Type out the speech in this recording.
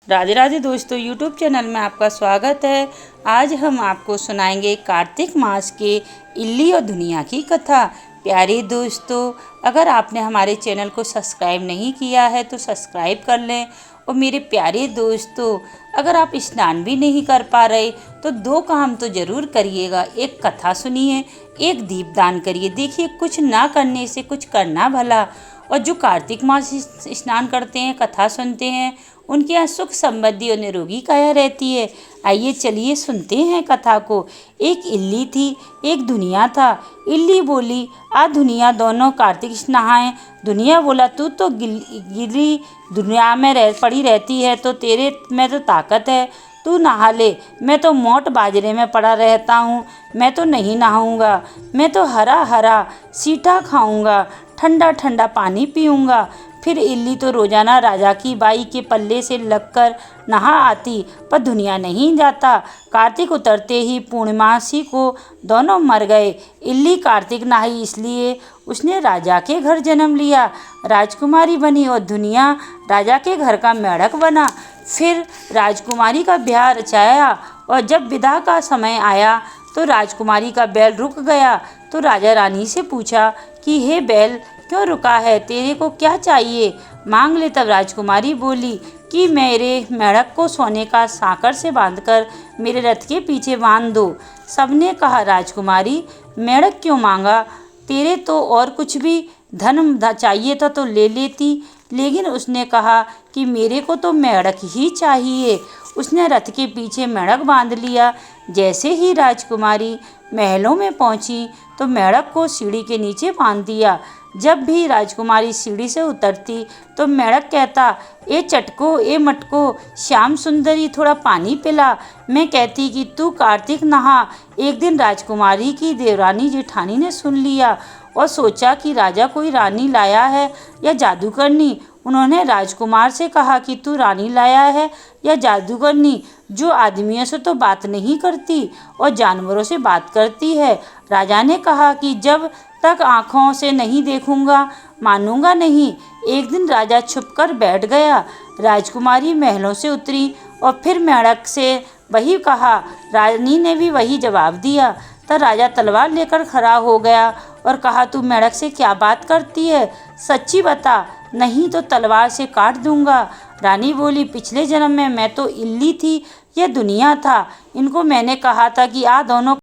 राधे राधे दोस्तों, YouTube channel में आपका स्वागत है। आज हम आपको सुनाएंगे कार्तिक मास के इल्ली और दुनिया की कथा। प्यारे दोस्तों, अगर आपने हमारे चैनल को सब्सक्राइब नहीं किया है तो सब्सक्राइब कर लें। और मेरे प्यारे दोस्तों, अगर आप स्नान भी नहीं कर पा रहे तो दो काम तो ज़रूर करिएगा। एक कथा सुनिए, एक दीपदान करिए। देखिए, कुछ ना करने से कुछ करना भला। और जो कार्तिक मास स्नान करते हैं, कथा सुनते हैं, उनके यहाँ सुख समृद्धि और निरोगी काया रहती है। आइए चलिए सुनते हैं कथा को। एक इल्ली थी, एक दुनिया था। इल्ली बोली, आ दुनिया दोनों कार्तिक नहाएं। दुनिया बोला, तू तो गिरी दुनिया में पड़ी रहती है, तो तेरे में तो ताकत है, तू नहा ले। मैं तो मोट बाजरे में पड़ा रहता हूँ, मैं तो नहीं नहाऊंगा। मैं तो हरा हरा सीटा खाऊंगा, ठंडा ठंडा पानी पीऊँगा। फिर इल्ली तो रोजाना राजा की बाई के पल्ले से लगकर नहा आती, पर दुनिया नहीं जाता। कार्तिक उतरते ही पूर्णिमासी को दोनों मर गए। इल्ली कार्तिक नहाई, इसलिए उसने राजा के घर जन्म लिया, राजकुमारी बनी, और दुनिया राजा के घर का मेढ़क बना। फिर राजकुमारी का ब्याह रचाया, और जब विदा का समय आया तो राजकुमारी का बैल रुक गया। तो राजा रानी से पूछा कि हे बैल, क्यों रुका है? तेरे को क्या चाहिए? मांग ले। तब राजकुमारी बोली कि मेरे मेढ़क को सोने का साकर से बांधकर मेरे रथ के पीछे बांध दो। सबने कहा, राजकुमारी, मेढ़क क्यों मांगा? तेरे तो और कुछ भी धन चाहिए था तो ले लेती। लेकिन उसने कहा कि मेरे को तो मेढ़क ही चाहिए। उसने रथ के पीछे मेढ़क बांध लिया। जैसे ही राजकुमारी महलों में पहुंची तो मेढ़क को सीढ़ी के नीचे बांध दिया। जब भी राजकुमारी सीढ़ी से उतरती तो मेढ़क कहता, ए चटको, ए मटको, श्याम सुंदरी, थोड़ा पानी पिला। मैं कहती कि तू कार्तिक नहा। एक दिन राजकुमारी की देवरानी जेठानी ने सुन लिया और सोचा कि राजा कोई रानी लाया है या जादूगरनी। उन्होंने राजकुमार से कहा कि तू रानी लाया है या जादूगरनी, जो आदमियों से तो बात नहीं करती और जानवरों से बात करती है। राजा ने कहा कि जब तक आँखों से नहीं देखूंगा मानूंगा नहीं। एक दिन राजा छुपकर बैठ गया। राजकुमारी महलों से उतरी और फिर मेढ़क से वही कहा। रानी ने भी वही जवाब दिया। तब राजा तलवार लेकर खड़ा हो गया और कहा, तू मेढ़क से क्या बात करती है? सच्ची बता, नहीं तो तलवार से काट दूंगा। रानी बोली, पिछले जन्म में मैं तो इल्ली थी, यह दुनिया था। इनको मैंने कहा था कि आ दोनों